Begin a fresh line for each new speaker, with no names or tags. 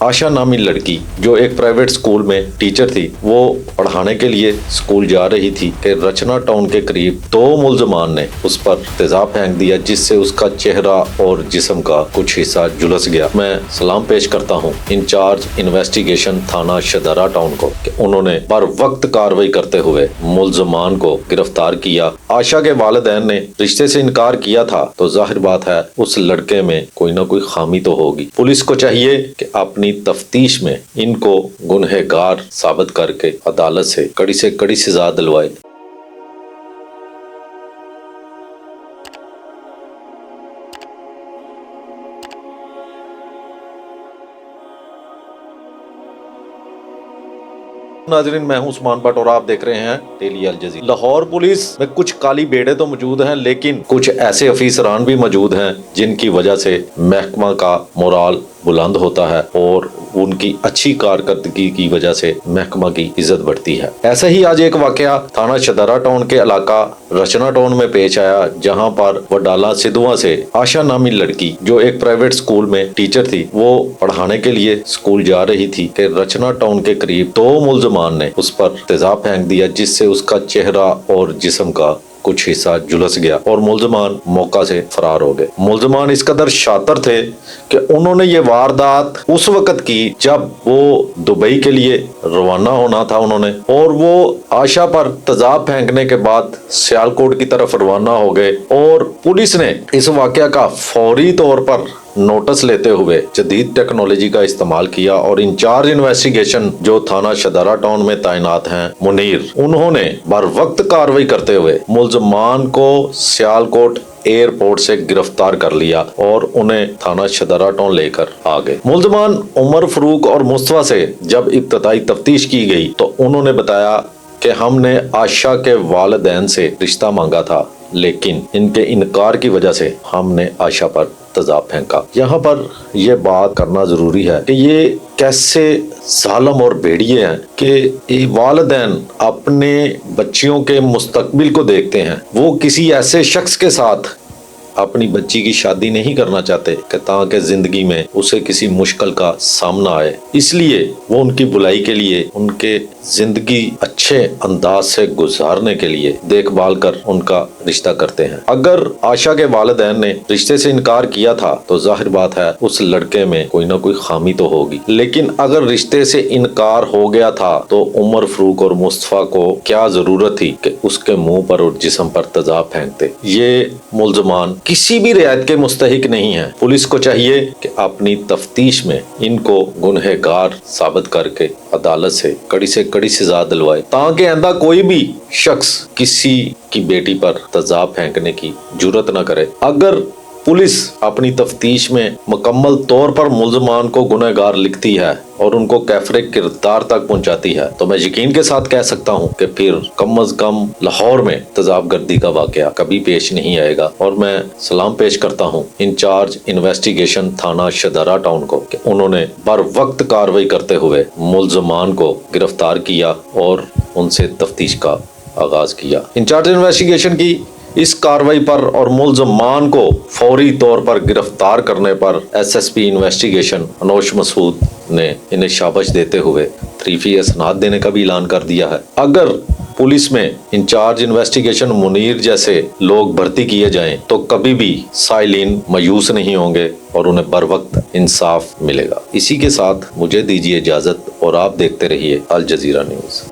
आशा नामी लड़की जो एक प्राइवेट स्कूल में टीचर थी, वो पढ़ाने के लिए स्कूल जा रही थी कि रचना टाउन के करीब दो मुलजमान ने उस पर तेजाब फेंक दिया, जिससे उसका चेहरा और जिस्म का कुछ हिस्सा झुलस गया। मैं सलाम पेश करता हूँ इंचार्ज इन्वेस्टिगेशन थाना शदारा टाउन को कि उन्होंने बर वक्त कार्रवाई करते हुए मुलजमान को गिरफ्तार किया। आशा के वालिदैन ने रिश्ते से इनकार किया था, तो जाहिर बात है उस लड़के में कोई ना कोई खामी तो होगी। पुलिस को चाहिए कि अपनी तफ्तीश में इनको गुनहगार साबित करके अदालत से कड़ी सजा दिलवाए। नाजरीन, मैं हूं उस्मान भट्ट और आप देख रहे हैं डेली अल जजीरा। लाहौर पुलिस में कुछ काली बेड़े तो मौजूद हैं, लेकिन कुछ ऐसे अफीसरान भी मौजूद हैं जिनकी वजह से महकमा का मोराल बुलंद होता है और उनकी अच्छी कारकर्दगी की वजह से महकमा की इज्जत बढ़ती है। ऐसा ही आज एक वाकया थाना शदारा टाउन के इलाका रचना टाउन में पेश आया, जहां पर वडाला सिद्धवा से आशा नामी लड़की जो एक प्राइवेट स्कूल में टीचर थी, वो पढ़ाने के लिए स्कूल जा रही थी कि रचना टाउन के करीब दो मुलजमान ने उस पर तेजाब फेंक दिया, जिससे उसका चेहरा और जिस्म का कुछ हिस्सा झुलस गया और मुलजमान मौका से फरार हो गए। मुलजमान इस कदर शातिर थे कि उन्होंने ये वारदात उस वक्त की जब वो दुबई के लिए रवाना होना था उन्होंने, और वो आशा पर तेजाब फेंकने के बाद सियालकोट की तरफ रवाना हो गए। और पुलिस ने इस वाकया का फौरी तौर पर नोटिस लेते हुए जदीद टेक्नोलॉजी का इस्तेमाल किया और इंचार्ज इन्वेस्टिगेशन जो थाना शदारा टाउन में तैनात हैं मुनीर, उन्होंने बर वक्त कार्रवाई करते हुए मुलजमान को सियालकोट एयरपोर्ट से गिरफ्तार कर लिया और उन्हें थाना शदारा टाउन लेकर आ गए। मुलजमान उमर फरूक और मुस्तफा से जब इब्तदाई तफ्तीश की गई तो उन्होंने बताया कि हमने आशा के वालिदैन से रिश्ता मांगा था, लेकिन इनके इनकार की वजह से हमने आशा पर तेजाब फेंका। यहाँ पर यह बात करना जरूरी है कि ये कैसे जालिम और भेड़िए हैं कि वालिदैन अपने बच्चियों के मुस्तकबिल को देखते हैं। वो किसी ऐसे शख्स के साथ अपनी बच्ची की शादी नहीं करना चाहते कि ताकि जिंदगी में उसे किसी मुश्किल का सामना आए, इसलिए वो उनकी भलाई के लिए, उनके जिंदगी अच्छे अंदाज से गुजारने के लिए देखभाल कर उनका रिश्ता करते हैं। अगर आशा के वालिदैन ने रिश्ते से इनकार किया था, तो जाहिर बात है उस लड़के में कोई ना कोई खामी तो होगी। लेकिन अगर रिश्ते से इनकार हो गया था तो उमर फरूक और मुस्तफा को क्या जरूरत थी कि उसके मुंह पर और जिस्म पर तेजाब फेंकते। ये मुलजमान किसी भी रियायत के मुस्तहिक नहीं है। पुलिस को चाहिए कि अपनी तफ्तीश में इनको गुनहगार साबित करके अदालत से कड़ी सजा दिलवाए, ताकि आइंदा कोई भी शख्स किसी की बेटी पर तेजाब फेंकने की जुर्रत न करे। अगर पुलिस अपनी तफ्तीश में मुकम्मल तौर पर मुलजमान को गुनहगार लिखती है और उनको कैफरे किरदार तक पहुंचाती है, तो मैं यकीन के साथ कह सकता हूं कि फिर कम अज कम लाहौर में तेजाब गर्दी का वाकया कभी पेश नहीं आएगा। और मैं सलाम पेश करता हूं इंचार्ज इन्वेस्टिगेशन थाना शदारा टाउन को कि उन्होंने बर वक्त कार्रवाई करते हुए मुलजमान को गिरफ्तार किया और उनसे तफ्तीश का आगाज किया। इंचार्ज इन्वेस्टिगेशन की इस कार्रवाई पर और मुलजमान को फौरी तौर पर गिरफ्तार करने पर एसएसपी इन्वेस्टिगेशन अनोश मसूद ने इन्हें शाबाश देते हुए 3 असनाद देने का भी ऐलान कर दिया है। अगर पुलिस में इंचार्ज इन्वेस्टिगेशन मुनीर जैसे लोग भर्ती किए जाएं तो कभी भी साइलिन मायूस नहीं होंगे और उन्हें बर वक्त इंसाफ मिलेगा। इसी के साथ मुझे दीजिए इजाजत और आप देखते रहिए अल जजीरा न्यूज।